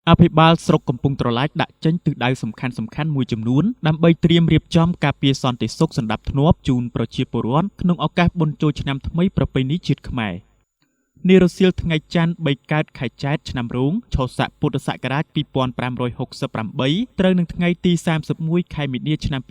អភិបាលស្រុកកំពង់ត្រឡាចដាក់ចេញទិសដៅសំខាន់ៗមួយចំនួនដើម្បីត្រៀមរៀបចំការពារសន្តិសុខសណ្ដាប់ធ្នាប់ជូនប្រជាពលរដ្ឋក្នុងឱកាសបុណ្យចូលឆ្នាំថ្មីប្រពៃណីជាតិខ្មែរនារសៀលថ្ងៃច័ន្ទ3កើតខែចែកឆ្នាំរោងឆស័កពុទ្ធសករាជ2568ត្រូវនឹងថ្ងៃទី31ខែមីនាឆ្នាំ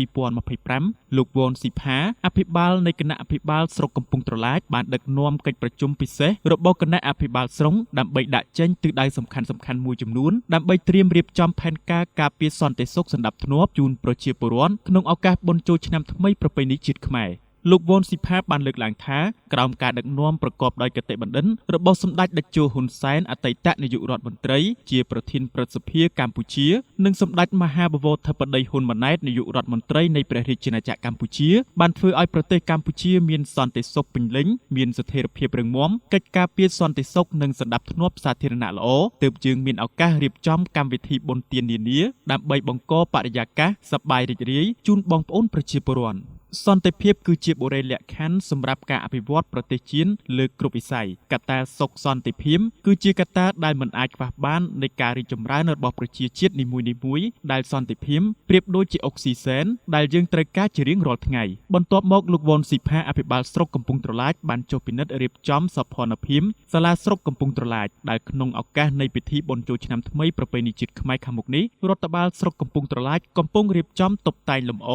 2025លោកវ៉ុនស៊ីផាអភិបាលនៃគណៈអភិបាលស្រុកកំពង់ត្រឡាចបានដឹកនាំកិច្ចប្រជុំពិសេសរបស់គណៈអភិបាលស្រុងដើម្បីដាក់ចេញទិសដៅសំខាន់ៗមួយចំនួនដើម្បីត្រៀមរៀបចំផែនការការពារសន្តិសុខសណ្ដាប់ធ្នាប់ជូនប្រជាពលរដ្ឋក្នុងឱកាសបុណ្យចូលឆ្នាំថ្មីប្រពៃណីជាតិខ្មែរលោកវ៉ុនស៊ីផាបានលើកឡើងថាក្រោមការដឹកនាំប្រកបដោយគតិបណ្ឌិតរបស់សម្ដេចតេជោហ៊ុនសែនអតីតនាយករដ្ឋមន្ត្រីជាប្រធានព្រឹទ្ធសភាកម្ពុជានិងសម្ដេចមហាបវរធិបតីហ៊ុនម៉ាណែតនាយករដ្ឋមន្ត្រីនៃព្រះរាជាណាចក្រកម្ពុជាបានធ្វើឲ្យប្រទេសកម្ពុជាមានសន្តិសុខពេញលេញមានស្ថិរភាពរឹងមាំកិច្ចការពារសន្តិសុខនិងសណ្ដាប់ធ្នាប់សាធារណៈល្អទើបយើងមានឱកាសរៀបចំកម្មវិធីបុណ្យទាននានាដើម្បីបង្កបរិយាកាសសប្បាយរីករាយជូនបងប្អូនប្រជាពលរដ្ឋសន្តិភាពគឺជាបុរាណលក្ខខណ្ឌសម្រាប់ការអភិវឌ្ឍប្រទេសជាតិលើគ្រប់វិស័យកត្តាសុខសន្តិភាពគឺជាកត្តាដែលមិនអាចខ្វះបាននៃការរីកចម្រើនរបស់ប្រជាជាតិនីមួយៗដែលសន្តិភាពប្រៀបដូចជាអុកស៊ីសែនដែលយើងត្រូវការជារៀងរាល់ថ្ងៃបន្ទាប់មកលោកវ៉ុនស៊ីផាអភិបាលស្រុកកំពង់ត្រឡាចបានចុះពិនិត្យរៀបចំសោភ័ណភាពសាលាស្រុកកំពង់ត្រឡាចដែលក្នុងឱកាសនៃពិធីបុណ្យចូលឆ្នាំថ្មីប្រពៃណីជាតិខ្មែរខាងមុខនេះរដ្ឋបាលស្រុកកំពង់ត្រឡាចកំពុងរៀបចំតុបតែងលម្អ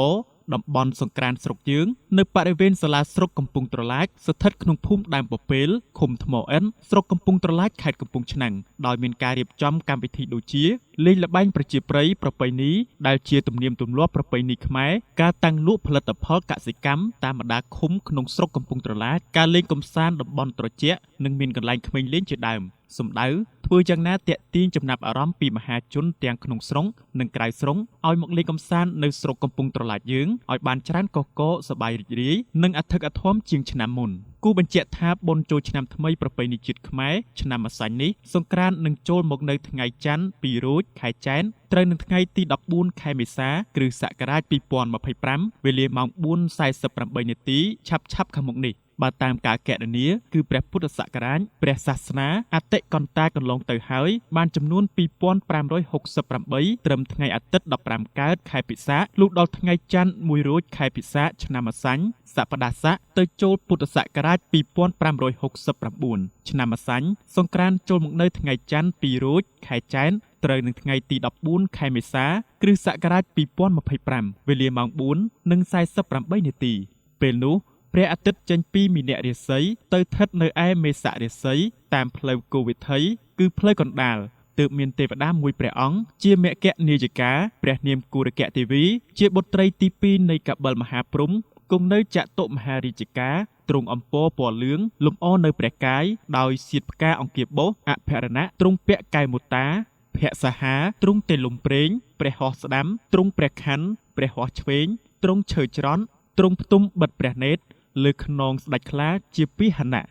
តំបន់សង្ក្រានស្រុកយើងនៅបរិវេណសាលាស្រុកកំពង់ត្រឡាចស្ថិតក្នុងភូមិដើមពពែលឃុំថ្មអិនស្រុកកំពង់ត្រឡាចខេត្តកំពង់ឆ្នាំងដោយមានការរៀបចំកម្មវិធីដូចជាលេងល្បែងប្រជាប្រិយប្រពៃណីដែលជាទំនៀមទម្លាប់ប្រពៃណីខ្មែរការតាំងលក់ផលិតផលកសិកម្មតាមបណ្ដាឃុំក្នុងស្រុកកំពង់ត្រឡាចការលេងកម្សាន្តតំបន់ត្រជាក់និងមានកន្លែងក្មេងលេងជាដើមសម្ដៅធ្វើយ៉ាងណាទាក់ទាញចំណាប់អារម្មណ៍ពីមហាជនទាំងក្នុងស្រុងនិងក្រៅស្រុងឲ្យមកលេងកម្សាន្តនៅស្រុកកំពង់ត្រឡាចយើងឲ្យបានច្រើនកកសប្បាយរីករាយនិងអធិកអធមជាងឆ្នាំមុនគូបញ្ជាក់ថាបុណ្យចូលឆ្នាំថ្មីប្រពៃណីជាតិខ្មែរឆ្នាំម្សាញ់នេះសង្ក្រាន្តនឹងចូលមកនៅថ្ងៃច័ន្ទ2រោចខែចែនត្រូវនឹងថ្ងៃទី14ខែមេសា គ្រិស្តសករាជ2025វេលាម៉ោង 4:48 នាទីឆាប់ខាងមុខនេះបើតាមការគណនាគឺព្រះពុទ្ធសករាជព្រះសាសនាអតិកន្តាកន្លងទៅហើយបានចំនួន2568ត្រឹមថ្ងៃអាទិត្យ15កើតខែពិសាខលុះដល់ថ្ងៃច័ន្ទ1រោចខែពិសាខឆ្នាំម្សាញ់សប្តាហ៍ស័កទៅចូលពុទ្ធសករាជ2569ឆ្នាំម្សាញ់សង្ក្រាន្តចូលមកនៅថ្ងៃច័ន្ទ2រោចខែចែនត្រូវនឹងថ្ងៃទី14ខែមេសា គ្រិស្តសករាជ2025វេលាម៉ោង 4:48 នាទីពេលនោះព្រះអាទិត្យចេញពីមីនៈរាសីទៅស្ថិតនៅឯមេសរាសីតាមផ្លូវគោវិថីគឺផ្លូវកណ្ដាលទើបមានទេវតាមួយព្រះអង្គជាមគ្គនាយិកាព្រះនាមគូរកៈទេវីជាបុត្រីទី2នៃកបិលមហាព្រហ្មគង់នៅចតុមហារាជការទ្រង់អំពរពណ៌លឿងលម្អនៅព្រះកាយដោយសៀតផ្កាអង្គាបបុសអភរណៈទ្រង់ពាក់កែវមុតាភក្សហាទ្រង់ទេលំព្រេងព្រះហស្ថស្ដាំទ្រង់ព្រះខ័នព្រះហស្ថឆ្វេងទ្រង់ឈើច្រន់ទ្រង់ផ្ទុំបិទព្រះនេត្រលើខ្នងស្ដេចខ្លាជាពាហនៈ